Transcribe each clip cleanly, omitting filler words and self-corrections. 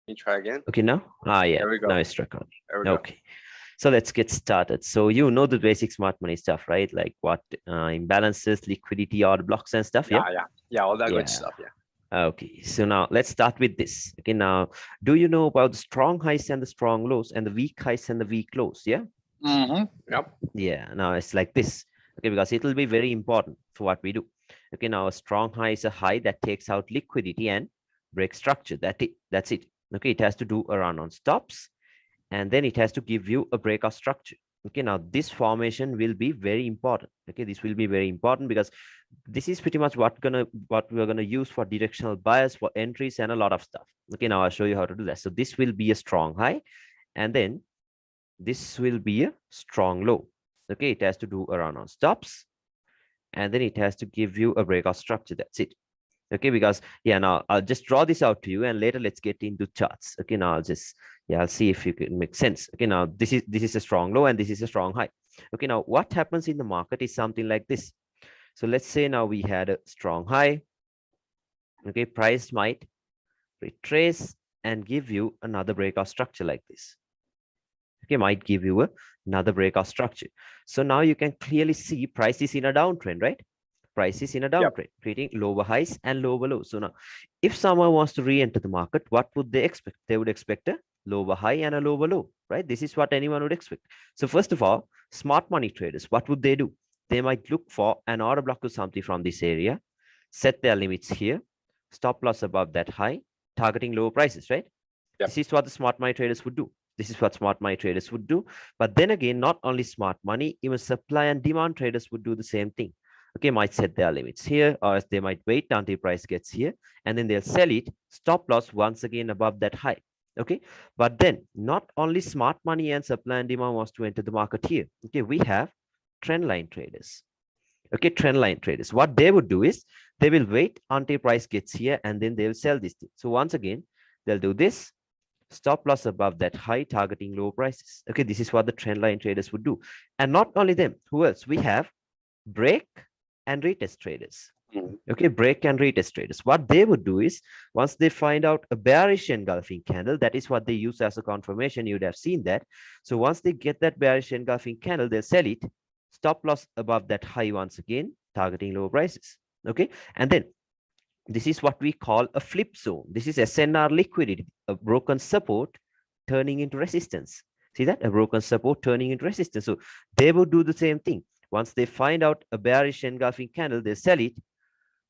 me try again. Okay, now? Yeah, There we now go. it's recording. There we go. Okay, so let's get started. So you know the basic smart money stuff, right? Like what imbalances, liquidity, order blocks and stuff, yeah? Yeah, all that good Yeah. stuff. Yeah. Okay, so now let's start with this. Okay, now, do you know about the strong highs and the strong lows and the weak highs and the weak lows, yeah? Yep. Yeah, now it's like this. Okay, because it will be very important for what we do. Okay, now a strong high is a high that takes out liquidity and breaks structure. That's it. Okay, it has to do a run on stops, and then it has to give you a breakout structure. Okay, now this formation will be very important. Okay, this will be very important because this is pretty much what we're gonna use for directional bias, for entries, and a lot of stuff. Okay, now I'll show you how to do that. So this will be a strong high, and then this will be a strong low. Okay, it has to do a run on stops, and then it has to give you a breakout structure. That's it. Okay, because yeah, now I'll just draw this out to you, and later let's get into charts. Okay, now I'll see if you can make sense. Okay, now this is a strong low and this is a strong high. Okay, now what happens in the market is something like this. So let's say now we had a strong high. Okay, price might retrace and give you another breakout structure like this. Okay, might give you another breakout structure. So now you can clearly see price is in a downtrend, right? Price is in a Yep. downtrend, creating lower highs and lower lows. So now, if someone wants to re-enter the market, what would they expect? They would expect a lower high and a lower low, right? This is what anyone would expect. So first of all, smart money traders, what would they do? They might look for an order block or something from this area, set their limits here, stop loss above that high, targeting lower prices, right? Yep. This is what the smart money traders would do. This is what smart money traders would do. But then again, not only smart money, even supply and demand traders would do the same thing. Okay, might set their limits here, or they might wait until price gets here, and then they'll sell it, stop loss once again above that high. Okay, but then not only smart money and supply and demand wants to enter the market here. Okay, we have trend line traders. Okay, trend line traders. What they would do is they will wait until price gets here, and then they will sell this thing. So once again, they'll do this, stop loss above that high, targeting low prices. Okay, this is what the trend line traders would do. And not only them, who else? We have break and retest traders. Okay, break and retest traders. What they would do is once they find out a bearish engulfing candle, that is what they use as a confirmation. You'd have seen that. So once they get that bearish engulfing candle, they'll sell it, stop loss above that high once again, targeting lower prices. Okay, and then this is what we call a flip zone. This is SNR liquidity, a broken support turning into resistance. See that? A broken support turning into resistance. So they will do the same thing. Once they find out a bearish engulfing candle, they sell it,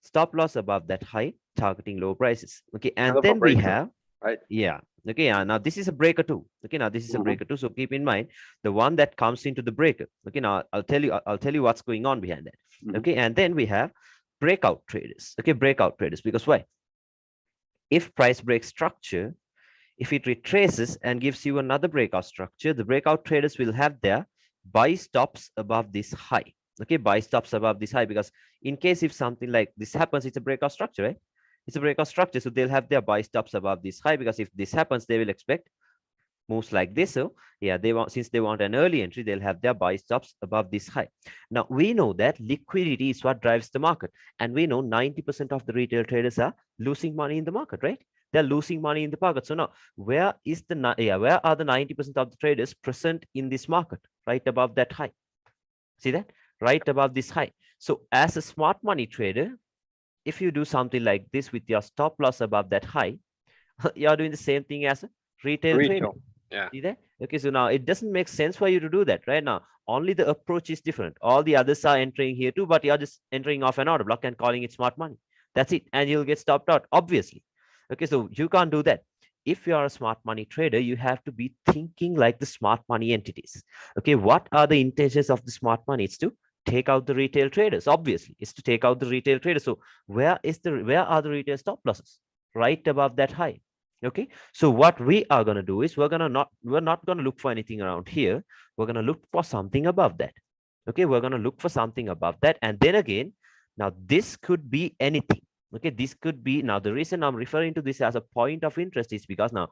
stop loss above that high, targeting low prices. Okay, and Kind of a then we breakthrough, have, right? yeah. Okay, now this is a breaker too. Okay, now this is a breaker too. So keep in mind the one that comes into the breaker. Okay, now I'll tell you what's going on behind that. Okay, and then we have breakout traders. Okay, breakout traders, because why? If price breaks structure, if it retraces and gives you another breakout structure, the breakout traders will have their buy stops above this high. Okay, buy stops above this high, because in case if something like this happens, it's a breakout structure, right? It's a breakout structure, so they'll have their buy stops above this high, because if this happens, they will expect moves like this. So yeah, they want, since they want an early entry, they'll have their buy stops above this high. Now we know that liquidity is what drives the market, and we know 90% of the retail traders are losing money in the market, right? They're losing money in the market. So now where are the 90% of the traders present in this market? Right above that high. See that? Right above this high. So as a smart money trader, if you do something like this with your stop loss above that high, you're doing the same thing as a retail trader. Retail. Yeah. See that? Okay, so now it doesn't make sense for you to do that right now. Only the approach is different. All the others are entering here too, but you're just entering off an order block and calling it smart money. That's it. And you'll get stopped out, obviously. Okay, so you can't do that. If you are a smart money trader, you have to be thinking like the smart money entities. Okay, what are the intentions of the smart money? It's to take out the retail traders. Obviously, it's to take out the retail traders. So where are the retail stop losses? Right above that high. Okay, so what we are going to do is we're not going to look for anything around here. We're going to look for something above that. Okay, we're going to look for something above that. And then again, now this could be anything. Okay, this could be, now the reason I'm referring to this as a point of interest is because now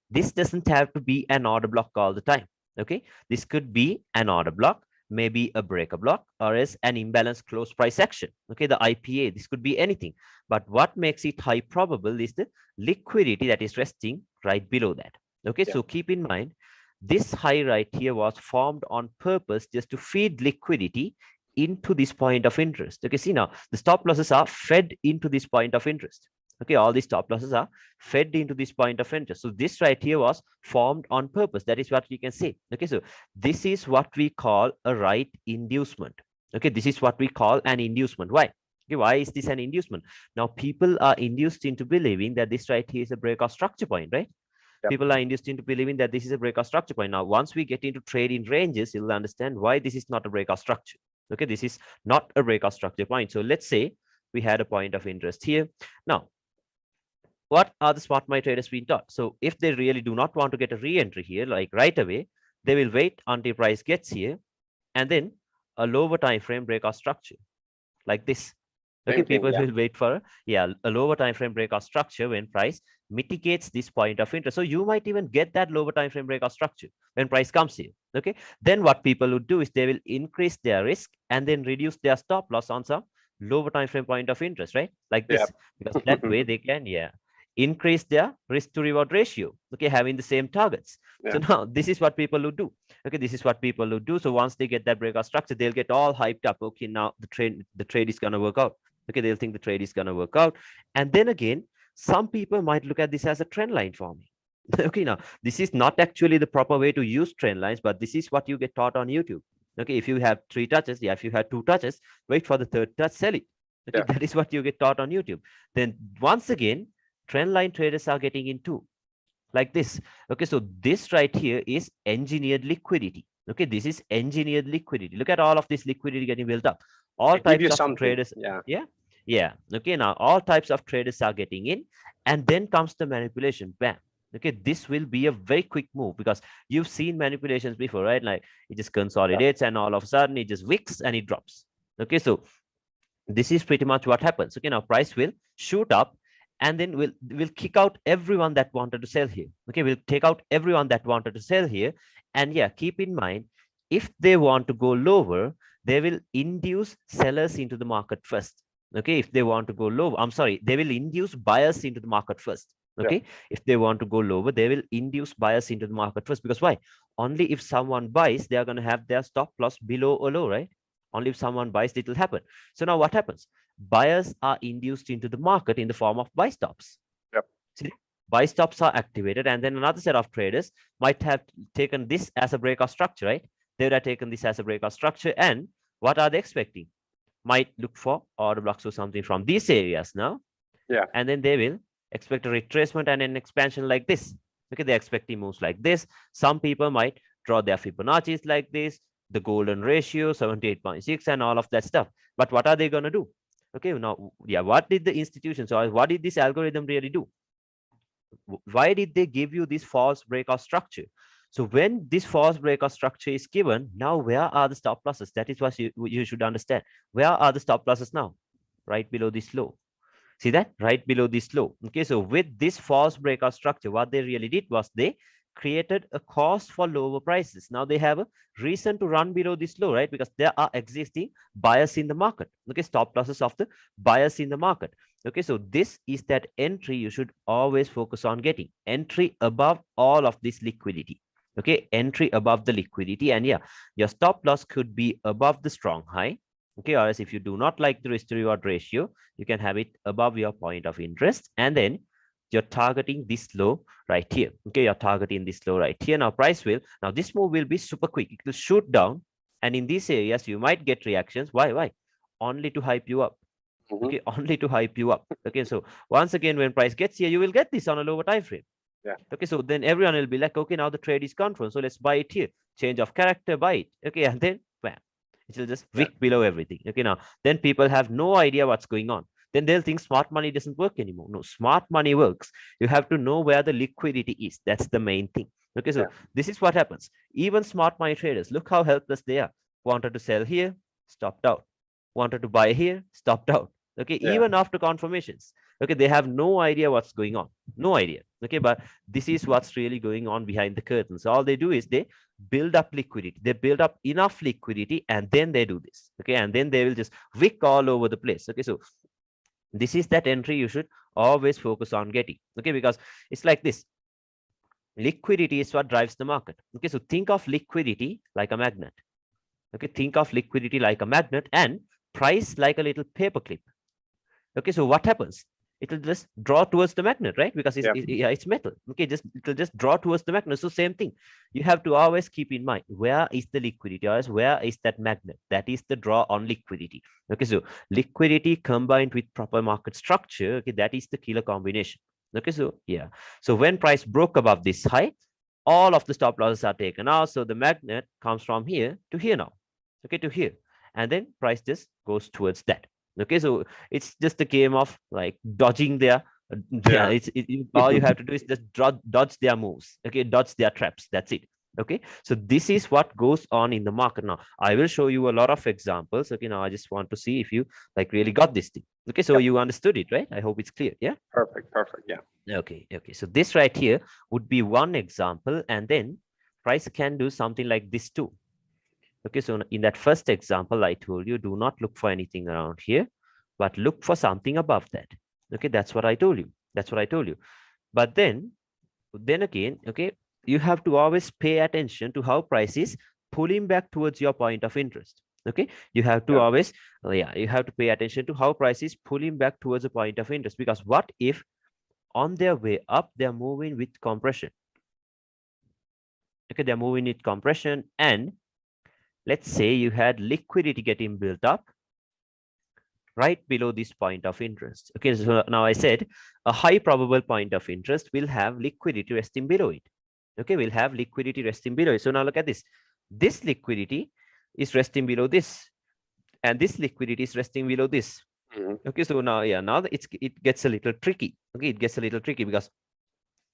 this doesn't have to be an order block all the time. Okay, this could be an order block, maybe a breaker block, or as an imbalanced close price action. Okay, the IPA, this could be anything. But what makes it high probable is the liquidity that is resting right below that. Okay, so keep in mind, this high right here was formed on purpose just to feed liquidity into this point of interest. Okay, see now, the stop losses are fed into this point of interest. Okay, all these stop losses are fed into this point of interest. So this right here was formed on purpose. That is what we can say. Okay, so this is what we call a right inducement. Okay, this is what we call an inducement. Why? Okay, why is this an inducement? Now, people are induced into believing that this right here is a breakout structure point, right? People are induced into believing that this is a breakout structure point. Now, once we get into trading ranges, you'll understand why this is not a breakout structure. Okay, this is not a breakout structure point. So let's say we had a point of interest here. Now, what are the smart money traders being taught? So if they really do not want to get a re-entry here, like right away, they will wait until price gets here and then a lower time frame breakout structure like this. Okay, people will wait for a lower time frame breakout structure when price mitigates this point of interest. So you might even get that lower time frame breakout structure when price comes here. Okay, then what people would do is they will increase their risk and then reduce their stop loss on some lower time frame point of interest, right? Like this, because that way they can increase their risk to reward ratio. Okay, having the same targets. So now this is what people would do. Okay, this is what people would do. So once they get that breakout structure, they'll get all hyped up. Okay, now the trade is gonna work out. Okay, they'll think the trade is going to work out. And then again, some people might look at this as a trend line for me. Okay, now this is not actually the proper way to use trend lines, but this is what you get taught on YouTube. Okay, if you have 3 touches, if you have 2 touches, wait for the 3rd touch, sell it. Okay, that is what you get taught on YouTube. Then once again, trend line traders are getting into like this. Okay, so this right here is engineered liquidity. Okay, this is engineered liquidity. Look at all of this liquidity getting built up. All types of traders. Okay, now all types of traders are getting in, and then comes the manipulation. Bam. Okay, this will be a very quick move because you've seen manipulations before, right? Like it just consolidates and all of a sudden it just wicks and it drops. Okay, so this is pretty much what happens. Okay, now price will shoot up and then we'll kick out everyone that wanted to sell here. Okay, we'll take out everyone that wanted to sell here. And keep in mind, if they want to go lower, they will induce sellers into the market first. Okay, if they want to go lower, I'm sorry, they will induce buyers into the market first. Okay, if they want to go lower, they will induce buyers into the market first. Because why? Only if someone buys, they are going to have their stop loss below or low, right? Only if someone buys, it will happen. So now what happens? Buyers are induced into the market in the form of buy stops. See, buy stops are activated, and then another set of traders might have taken this as a breakout structure, right? They would have taken this as a breakout structure, and what are they expecting? Might look for order blocks or something from these areas now. And then they will expect a retracement and an expansion like this. Okay, they're expecting moves like this. Some people might draw their Fibonacci's like this, the golden ratio, 78.6, and all of that stuff. But what are they going to do? Okay, now, what did the institutions or what did this algorithm really do? Why did they give you this false breakout structure? So when this false breakout structure is given, now where are the stop losses? That is what you should understand. Where are the stop losses now? Right below this low. See that? Right below this low. Okay, so with this false breakout structure, what they really did was they created a cause for lower prices. Now they have a reason to run below this low, right? Because there are existing buyers in the market. Okay, stop losses of the buyers in the market. Okay, so this is that entry you should always focus on getting. Entry above all of this liquidity. Okay, entry above the liquidity, and your stop loss could be above the strong high. Okay, or else if you do not like the risk to reward ratio, you can have it above your point of interest, and then you're targeting this low right here. Okay, you're targeting this low right here. Now this move will be super quick. It will shoot down, and in these areas you might get reactions. Why? Only to hype you up. Okay, only to hype you up. Okay, so once again, when price gets here, you will get this on a lower time frame. Okay, so then everyone will be like, okay, now the trade is confirmed, so let's buy it here. Change of character, buy it. Okay, and then bam, it will just wick below everything. Okay, now then people have no idea what's going on. Then they'll think smart money doesn't work anymore. No, smart money works. You have to know where the liquidity is. That's the main thing. Okay, so this is what happens. Even smart money traders, look how helpless they are. Wanted to sell here, stopped out. Wanted to buy here, stopped out. Okay, even after confirmations. Okay, they have no idea what's going on. No idea. Okay, but this is what's really going on behind the curtains. All they do is they build up liquidity. They build up enough liquidity, and then they do this. Okay, and then they will just wick all over the place. Okay, so this is that entry you should always focus on getting. Okay, because it's like this. Liquidity is what drives the market. Okay, so think of liquidity like a magnet. Okay, think of liquidity like a magnet and price like a little paperclip. Okay, so what happens? It will just draw towards the magnet, right? Because it's metal. Okay, it will just draw towards the magnet. So same thing. You have to always keep in mind, where is the liquidity, or where is that magnet? That is the draw on liquidity. Okay, so liquidity combined with proper market structure, okay, that is the killer combination. Okay, so yeah. So when price broke above this high, all of the stop losses are taken out. So the magnet comes from here to here now. Okay, to here. And then price just goes towards that. Okay, so it's just a game of like dodging their all you have to do is just dodge their moves. Okay, dodge their traps. That's it. Okay, so this is what goes on in the market. Now I will show you a lot of examples. Okay, now I just want to see if you like really got this thing. Okay, so you understood it, right? I hope it's clear. Yeah, perfect. Yeah. Okay, so this right here would be one example, and then price can do something like this too. Okay, so in that first example, I told you, do not look for anything around here, but look for something above that. Okay, that's what I told you. But then again, okay, you have to always pay attention to how price is pulling back towards your point of interest. Okay, you have to always, you have to pay attention to how price is pulling back towards a point of interest, because what if on their way up, they're moving with compression. Okay, they're moving with compression, and let's say you had liquidity getting built up right below this point of interest. Okay, so now I said a high probable point of interest will have liquidity resting below it. Okay, we'll have liquidity resting below it. So now look at this. This liquidity is resting below this, and this liquidity is resting below this. Okay, so now, now it gets a little tricky. Okay, it gets a little tricky because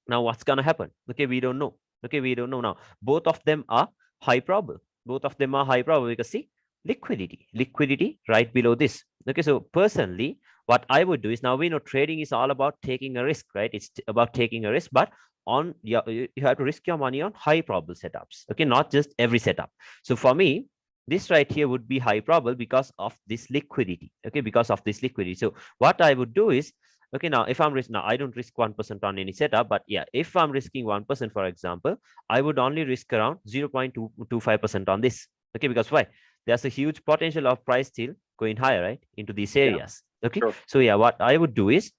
now what's gonna happen? Okay, we don't know. Okay, we don't know now. Both of them are high probable. Because see, liquidity right below this. Okay, so personally, what I would do is, now we know trading is all about taking a risk, right? It's about taking a risk, but on you have to risk your money on high probable setups. Okay, not just every setup. So for me, this right here would be high probable because of this liquidity. Okay, because of this liquidity. So what I would do is, okay, now if I'm now I don't risk 1% on any setup, but yeah, if I'm risking 1%, for example, I would only risk around 0.225% on this. Okay, because why? There's a huge potential of price still going higher, right, into these areas. Okay, sure. So yeah, what I would do is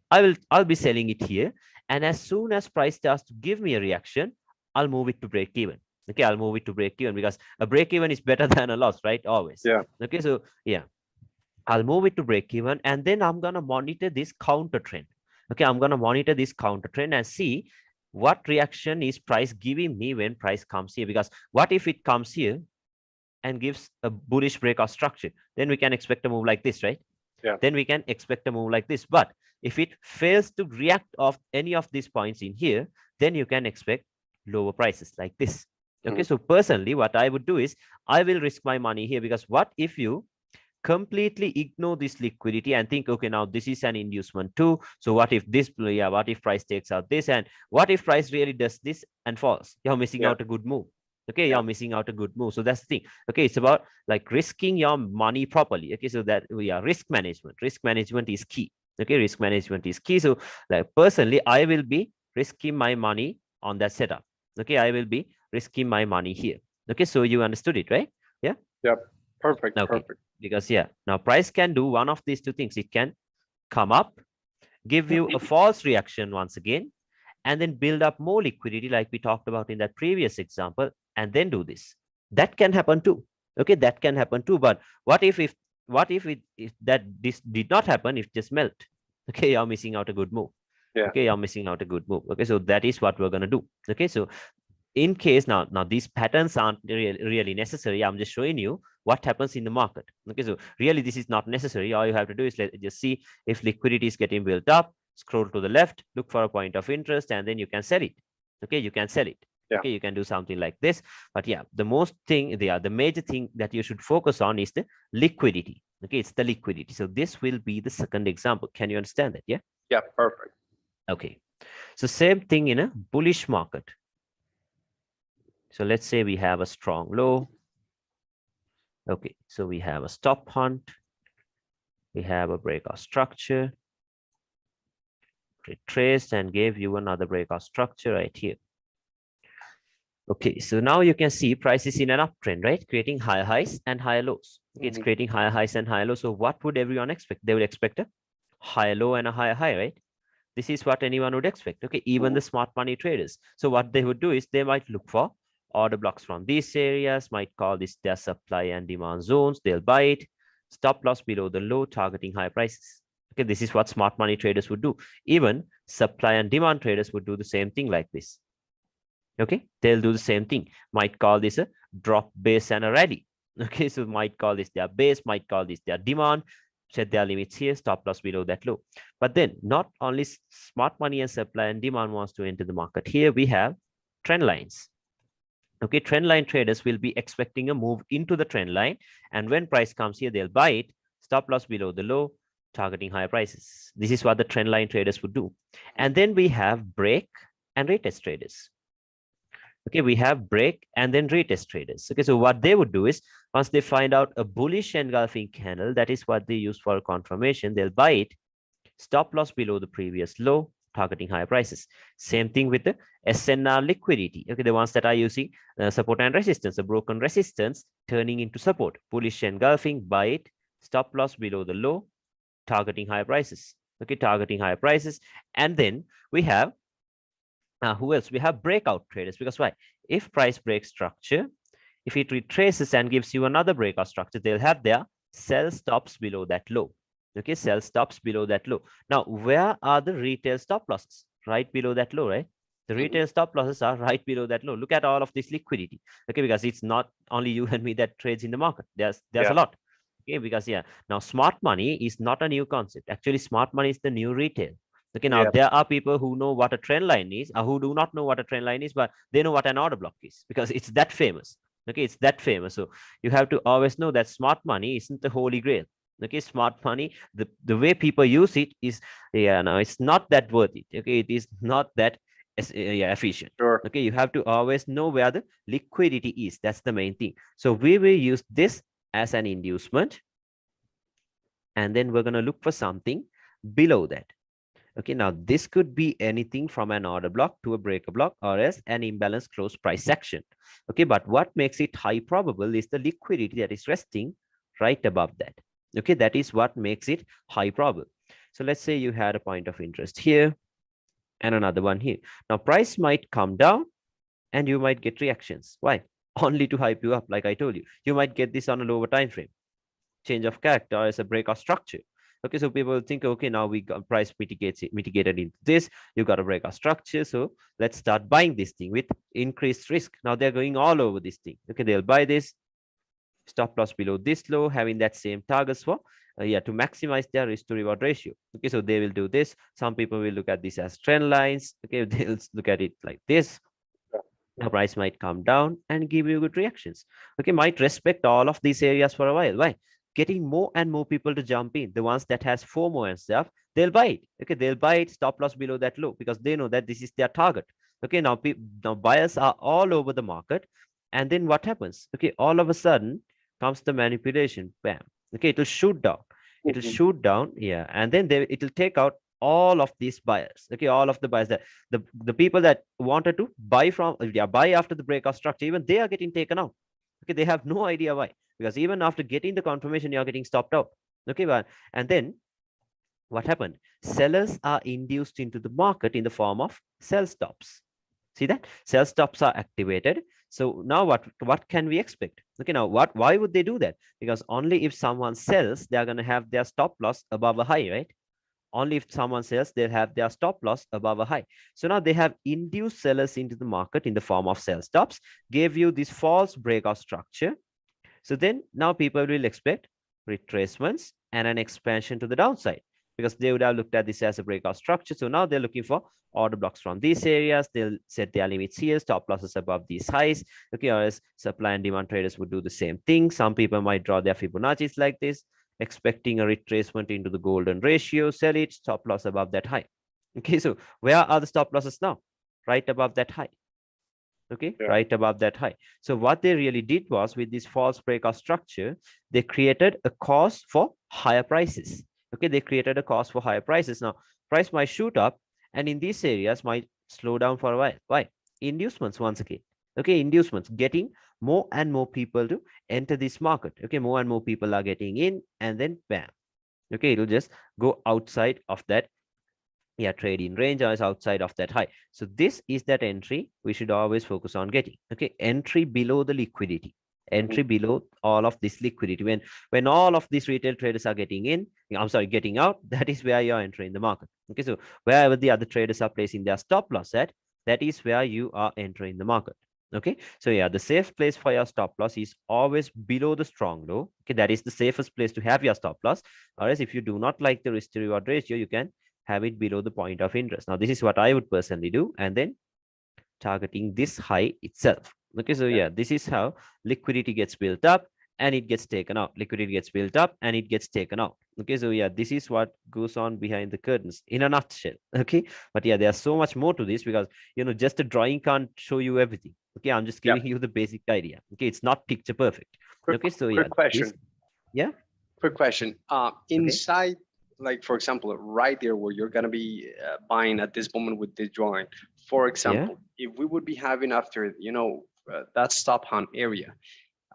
I'll be selling it here, and as soon as price starts to give me a reaction, I'll move it to break even. Okay, I'll move it to break even, because a break even is better than a loss, right? Always. Yeah. Okay, so yeah, I'll move it to break even, and then I'm going to monitor this counter trend. Okay, I'm going to monitor this counter trend and see what reaction is price giving me when price comes here. Because what if it comes here and gives a bullish breakout structure? Then we can expect a move like this, right? Yeah. Then we can expect a move like this. But if it fails to react off any of these points in here, then you can expect lower prices like this. Okay, so personally, what I would do is I will risk my money here, because what if you completely ignore this liquidity and think, okay, now this is an inducement too, so what if this, what if price takes out this, and what if price really does this and falls? You're missing out a good move. Okay, you're missing out a good move. So that's the thing. Okay, it's about like risking your money properly. Okay, so that risk management is key. Okay, risk management is key. So like personally, I will be risking my money on that setup. Okay, I will be risking my money here. Okay, so you understood it, right? Yeah. Yep. Perfect. Okay. Perfect. Because now price can do one of these two things. It can come up, give you a false reaction once again, and then build up more liquidity like we talked about in that previous example, and then do this. That can happen too. Okay, that can happen too. But what if this did not happen, if just melt? Okay, you're missing out a good move. Yeah. Okay, you're missing out a good move. Okay, so that is what we're gonna do. Okay, so in case now these patterns aren't really necessary, I'm just showing you what happens in the market. Okay, so really this is not necessary. All you have to do is just see if liquidity is getting built up, scroll to the left, look for a point of interest, and then you can sell it. Okay, you can sell it. Yeah. Okay, you can do something like this. But yeah, the major thing that you should focus on is the liquidity. Okay, it's the liquidity. So this will be the second example. Can you understand that? Yeah. Yeah, perfect. Okay. So same thing in a bullish market. So let's say we have a strong low. Okay, so we have a stop hunt. We have a breakout structure. Retraced and gave you another breakout structure right here. Okay, so now you can see prices in an uptrend, right? Creating higher highs and higher lows. It's creating higher highs and higher lows. So what would everyone expect? They would expect a higher low and a higher high, right? This is what anyone would expect. Okay, even the smart money traders. So what they would do is they might look for order blocks from these areas, might call this their supply and demand zones. They'll buy it, stop loss below the low, targeting high prices. Okay, this is what smart money traders would do. Even supply and demand traders would do the same thing like this. Okay, they'll do the same thing. Might call this a drop base and a rally. Okay, so might call this their base, might call this their demand, set their limits here, stop loss below that low. But then not only smart money and supply and demand wants to enter the market. Here we have trend lines. Okay, trend line traders will be expecting a move into the trend line, and when price comes here, they'll buy it, stop loss below the low, targeting higher prices. This is what the trend line traders would do. And then we have break and retest traders. Okay, we have break and then retest traders. Okay, so what they would do is once they find out a bullish engulfing candle, that is what they use for confirmation, they'll buy it, stop loss below the previous low, targeting higher prices. Same thing with the SNR liquidity. Okay, the ones that are using support and resistance, a broken resistance turning into support, bullish engulfing, buy it, stop loss below the low, targeting higher prices. Okay, targeting higher prices. And then we have who else? We have breakout traders, because why? If price breaks structure, if it retraces and gives you another breakout structure, they'll have their sell stops below that low. Okay, sell stops below that low. Now, where are the retail stop losses? Right below that low, right? The retail stop losses are right below that low. Look at all of this liquidity. Okay, because it's not only you and me that trades in the market. There's a lot. Okay, because now smart money is not a new concept. Actually, smart money is the new retail. Okay, now there are people who know what a trend line is, or who do not know what a trend line is, but they know what an order block is because it's that famous. Okay, it's that famous. So you have to always know that smart money isn't the holy grail. Okay, smart money, the way people use it is, no, it's not that worth it. Okay, it is not that efficient. Sure. Okay, you have to always know where the liquidity is. That's the main thing. So we will use this as an inducement, and then we're going to look for something below that. Okay, now this could be anything from an order block to a breaker block or as an imbalanced close price action. Okay, but what makes it high probable is the liquidity that is resting right above that. Okay, that is what makes it high probable. So let's say you had a point of interest here and another one here. Now price might come down and you might get reactions. Why? Only to hype you up, like I told you. You might get this on a lower time frame, change of character as a breakout structure. Okay, so people think, okay, now we got price mitigated into this, you got a breakout structure, so let's start buying this thing with increased risk. Now they're going all over this thing. Okay, they'll buy this, stop loss below this low, having that same targets for to maximize their risk to reward ratio. Okay, so they will do this. Some people will look at this as trend lines. Okay, they'll look at it like this. The price might come down and give you good reactions. Okay, might respect all of these areas for a while. Why? Getting more and more people to jump in. The ones that has FOMO and stuff, they'll buy it. Okay, they'll buy it, stop loss below that low, because they know that this is their target. Okay, now buyers are all over the market, and then what happens? Okay, all of a sudden comes the manipulation. Bam. Okay, it will shoot down. It will shoot down. Yeah, and then it will take out all of these buyers. Okay, all of the buyers, that the people that wanted to buy from buy after the breakout structure, even they are getting taken out. Okay, they have no idea why, because even after getting the confirmation, you're getting stopped out. Okay, but and then what happened? Sellers are induced into the market in the form of sell stops. See that? Sell stops are activated. So now what can we expect? Okay, now why would they do that? Because only if someone sells, they're going to have their stop loss above a high, right? Only if someone sells, they'll have their stop loss above a high. So now they have induced sellers into the market in the form of sell stops, gave you this false breakout structure. So then now people will expect retracements and an expansion to the downside, because they would have looked at this as a breakout structure. So now they're looking for order blocks from these areas. They'll set their limits here, stop losses above these highs. Okay, or as supply and demand traders would do the same thing. Some people might draw their Fibonacci's like this, expecting a retracement into the golden ratio, sell it, stop loss above that high. Okay, so where are the stop losses now? Right above that high. Okay, Yeah. right above that high. So what they really did was, with this false breakout structure, they created a cause for higher prices. Okay, they created a cause for higher prices. Now price might shoot up, and in these areas might slow down for a while. Why? Inducements once again. Okay, inducements, getting more and more people to enter this market. Okay, more and more people are getting in, and then bam. Okay, it'll just go outside of that, yeah, trade in range, or is outside of that high. So this is that entry we should always focus on getting. Okay, entry below the liquidity, entry below all of this liquidity. When all of these retail traders are getting in, I'm sorry, getting out, that is where you're entering the market. Okay, so wherever the other traders are placing their stop loss at, that is where you are entering the market. Okay, so yeah, the safe place for your stop loss is always below the strong low. Okay, that is the safest place to have your stop loss. Or else, if you do not like the risk to reward ratio, you can have it below the point of interest. Now, this is what I would personally do, and then targeting this high itself. Okay, so yeah, this is how liquidity gets built up and it gets taken out. Liquidity gets built up and it gets taken out. Okay, so yeah, this is what goes on behind the curtains in a nutshell. Okay, but yeah, there's so much more to this, because just a drawing can't show you everything. Okay, I'm just giving you the basic idea. Okay, it's not picture perfect. Okay, so yeah, Quick question. yeah. Quick question. Inside, like for example, right there where you're gonna be buying at this moment with this drawing. For Yeah. example, if we would be having after that stop hunt area,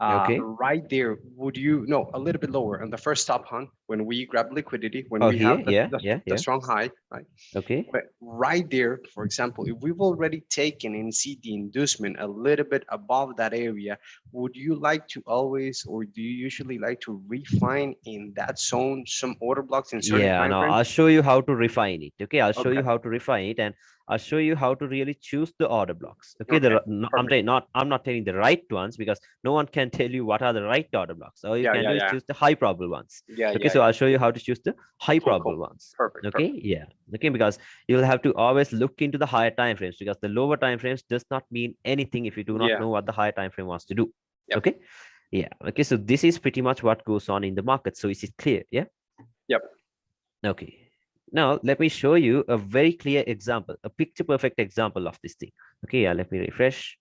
Okay. right there, would you no a little bit lower on the first stop hunt when we grab liquidity when Oh, we here. have Yeah. Yeah. the Yeah. strong high, right? Okay. But right there, for example, if we've already taken and see the inducement a little bit above that area, would you like to always, or do you usually like to refine in that zone some order blocks in certain Yeah, time now frames? I'll show you how to refine it. Okay, I'll show Okay, you how to refine it, and I'll show you how to really choose the order blocks. Okay, okay, I'm perfect. telling not I'm not telling the right ones, because no one can tell you what are the right order blocks. All you Yeah, can yeah, do is yeah, choose the high probable ones. yeah, Okay, yeah, so yeah. I'll show you how to choose the high Cool, probable cool. ones. Perfect, Okay, perfect. yeah. Okay, because you'll have to always look into the higher time frames, because the lower time frames does not mean anything if you do not Yeah, know what the higher time frame wants to do. yep, Okay, yeah. Okay, so this is pretty much what goes on in the market. So is it clear? Yeah. yep. Okay. Now let me show you a very clear example, a picture perfect example of this thing. Okay, yeah, let me refresh.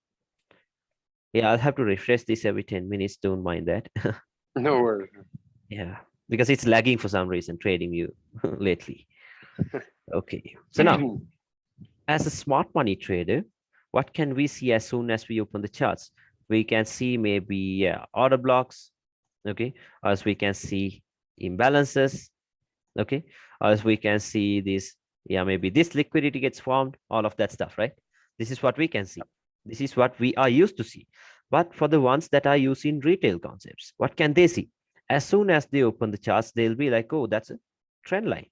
Yeah, I'll have to refresh this every 10 minutes. Don't mind that. No worries. Yeah, because it's lagging for some reason, trading you lately. Okay. So now, as a smart money trader, what can we see as soon as we open the charts? We can see maybe, yeah, order blocks. Okay. Or as we can see imbalances. Okay, or as we can see this, yeah, maybe this liquidity gets formed, all of that stuff, right? This is what we can see. This is what we are used to see. But for the ones that are used in retail concepts, what can they see? As soon as they open the charts, they'll be like, oh, that's a trend line.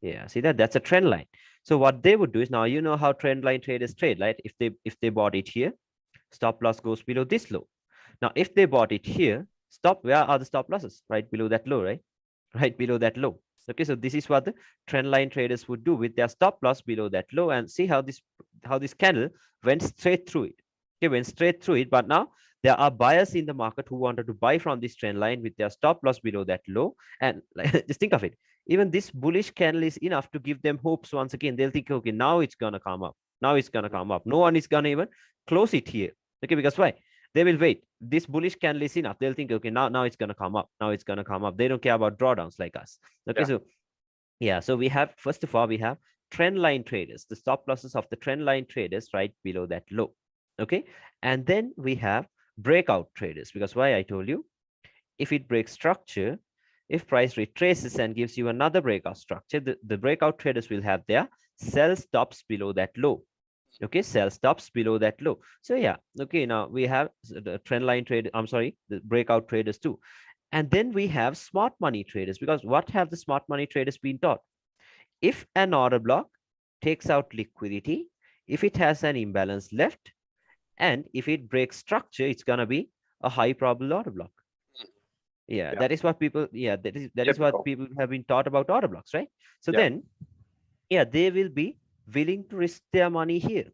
Yeah, see that? That's a trend line. So what they would do is, now you know how trend line traders trade, right? If they bought it here, stop loss goes below this low. Now, if they bought it here, where are the stop losses? Right below that low, right? Right below that low. Okay, so this is what the trend line traders would do with their stop loss below that low, and see how this candle went straight through it. Okay, went straight through it, but now there are buyers in the market who wanted to buy from this trend line with their stop loss below that low. And like, just think of it. Even this bullish candle is enough to give them hopes once again. They'll think, okay, now it's gonna come up. Now it's gonna come up. No one is gonna even close it here. Okay, because why? They will wait. This bullish candle is enough. They'll think, okay, now it's gonna come up. Now it's gonna come up. They don't care about drawdowns like us. Okay, Yeah, so yeah, so we have, first of all, we have trend line traders, the stop losses of the trend line traders right below that low. Okay, and then we have breakout traders, because why? I told you, if it breaks structure, if price retraces and gives you another breakout structure, the breakout traders will have their sell stops below that low. Okay, sell stops below that low. So yeah, okay, now we have the trend line trade, I'm sorry, the breakout traders too. And then we have smart money traders, because what have the smart money traders been taught? If an order block takes out liquidity, if it has an imbalance left, and if it breaks structure, it's gonna be a high probable order block. Yeah, yeah. that is what people, yeah, that is what Typical. people have been taught about order blocks, right? So Yeah, then, yeah, they will be willing to risk their money here,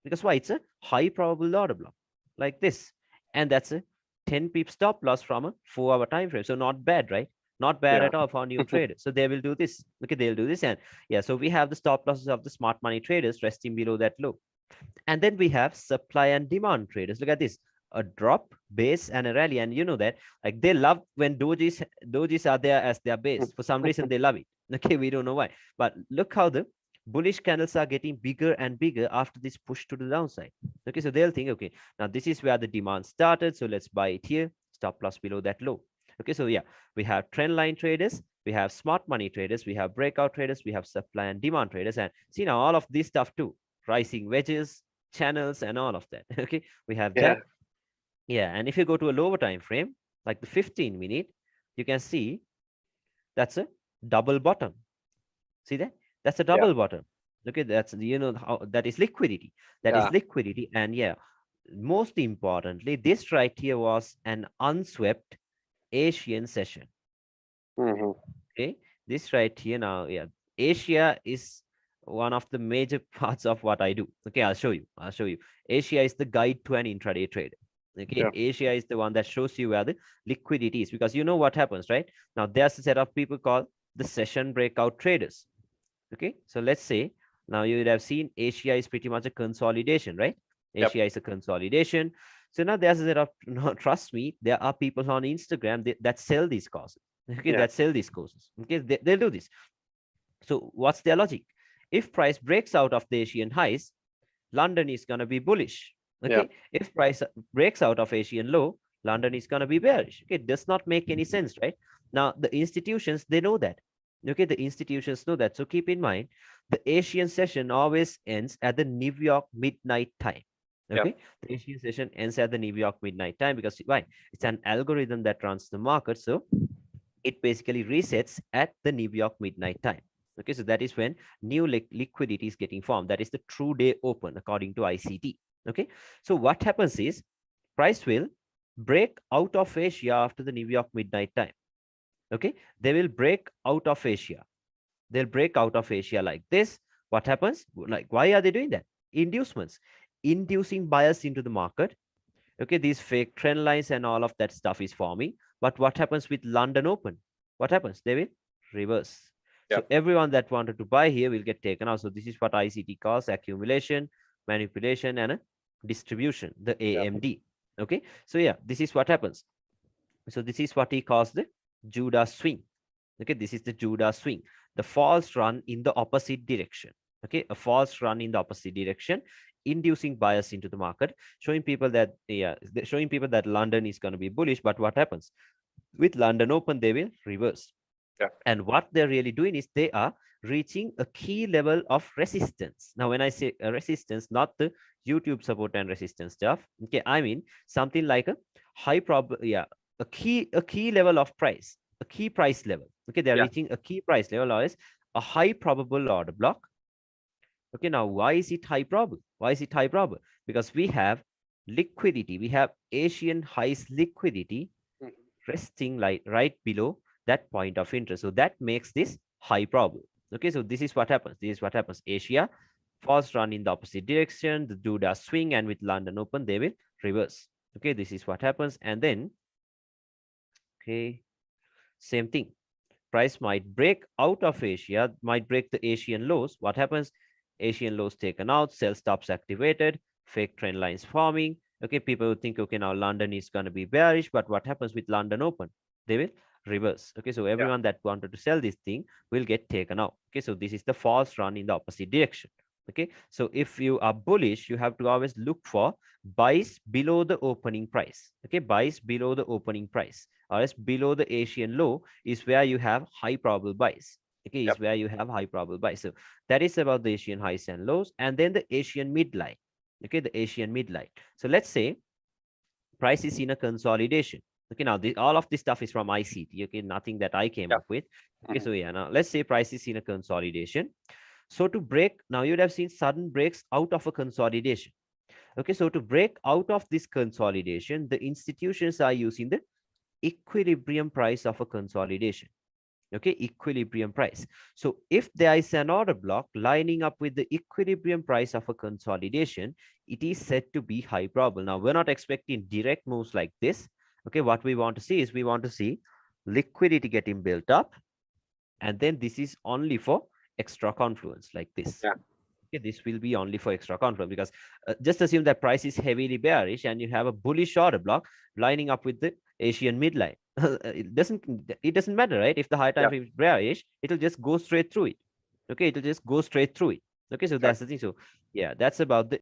because why? It's a high probable order block like this, and that's a 10 pip stop loss from a 4-hour time frame. So not bad, right? Not bad Yeah. at all for new traders. So they will do this. Okay, they'll do this. And yeah, so we have the stop losses of the smart money traders resting below that low. And then we have supply and demand traders. Look at this, a drop, base, and a rally. And you know that, like, they love when dojis are there as their base. For some reason, they love it. Okay, we don't know why. But look how the bullish candles are getting bigger and bigger after this push to the downside. Okay, so they'll think, okay, now this is where the demand started. So let's buy it here. Stop loss below that low. Okay, so yeah, we have trend line traders, we have smart money traders, we have breakout traders, we have supply and demand traders. And see now all of this stuff too, rising wedges, channels, and all of that. Okay, we have Yeah. that. Yeah, and if you go to a lower time frame, like the 15-minute, you can see that's a double bottom. See that? That's a Yeah. double bottom. Okay, that's, how that is liquidity. That is Yeah. liquidity. And yeah, most importantly, this right here was an unswept Asian session. Hmm. Okay, this right here now, yeah, Asia is one of the major parts of what I do. Okay, I'll show you. Asia is the guide to an intraday trade. Okay, Yeah. Asia is the one that shows you where the liquidity is, because you know what happens, right? Now there's a set of people called the session breakout traders. Okay, so let's say now you would have seen Asia is pretty much a consolidation, right? Yep. Asia is a consolidation. So now there's a set of, no, trust me, there are people on Instagram that sell these courses. Okay, Yeah. that sell these courses. Okay, they'll do this. So what's their logic? If price breaks out of the Asian highs, London is going to be bullish. Yeah. Okay, if price breaks out of Asian low, London is going to be bearish. Okay, it does not make any sense, right? Now the institutions, they know that. Okay, the institutions know that. So keep in mind, the Asian session always ends at the New York midnight time. Yeah. Okay, the Asian session ends at the New York midnight time, because why? It's an algorithm that runs the market. So it basically resets at the New York midnight time. Okay, so that is when new liquidity is getting formed. That is the true day open according to ICT. Okay, so what happens is price will break out of Asia after the New York midnight time. Okay, they will break out of Asia. They'll break out of Asia like this. What happens? Like, why are they doing that? Inducements, inducing buyers into the market. Okay, these fake trend lines and all of that stuff is forming. But what happens with London Open? What happens? They will reverse. Yeah. So everyone that wanted to buy here will get taken out. So this is what ICT calls accumulation, manipulation, and a distribution, the Yeah. AMD. Okay, so yeah, this is what happens. So this is what he calls the Judas swing. Okay, this is the Judas swing, the false run in the opposite direction. Okay, a false run in the opposite direction, inducing bias into the market, showing people that, yeah, showing people that London is going to be bullish. But what happens with London Open? They will reverse. Yeah. And what they're really doing is they are reaching a key level of resistance. Now, when I say a resistance, not the YouTube support and resistance stuff. Okay, I mean something like a high yeah, a key level of price, a key price level. Okay, they're Yeah. reaching a key price level, or is a high probable order block. Okay, now why is it high probable? Why is it high probable? Because we have liquidity, we have Asian highs liquidity Mhm. resting like right below that point of interest. So that makes this high probable. Okay, so this is what happens. This is what happens. Asia falls run in the opposite direction, the Judas swing, and with London Open, they will reverse. Okay, this is what happens. And then, okay, same thing. Price might break out of Asia, might break the Asian lows. What happens? Asian lows taken out, sell stops activated, fake trend lines forming. Okay, people will think, okay, now London is going to be bearish, but what happens with London Open? They will reverse. Okay, so Yeah. everyone that wanted to sell this thing will get taken out. Okay, so this is the false run in the opposite direction. Okay, so if you are bullish, you have to always look for buys below the opening price. Okay, buys below the opening price, or else below the Asian low is where you have high probable buys. Okay, Yep. is where you have high probable buys. So that is about the Asian highs and lows, and then the Asian midline. Okay, the Asian midline. So let's say price is in a consolidation. Okay, now all of this stuff is from ICT. Okay, nothing that I came Yep. up with. Okay, Mhm. so yeah, now let's say price is in a consolidation. So to break, now you'd have seen sudden breaks out of a consolidation. Okay, so to break out of this consolidation, the institutions are using the equilibrium price of a consolidation. Okay, equilibrium price. So if there is an order block lining up with the equilibrium price of a consolidation, it is said to be high probable. Now we're not expecting direct moves like this. Okay, what we want to see is we want to see liquidity getting built up, and then this is only for extra confluence like this. Yeah, Okay, this will be only for extra confluence, because just assume that price is heavily bearish and you have a bullish order block lining up with the Asian midline. It doesn't matter, right? If the high time yeah, frame is bearish, it'll just go straight through it. Okay, it'll just go straight through it. Okay, so sure. that's the thing. So yeah, that's about the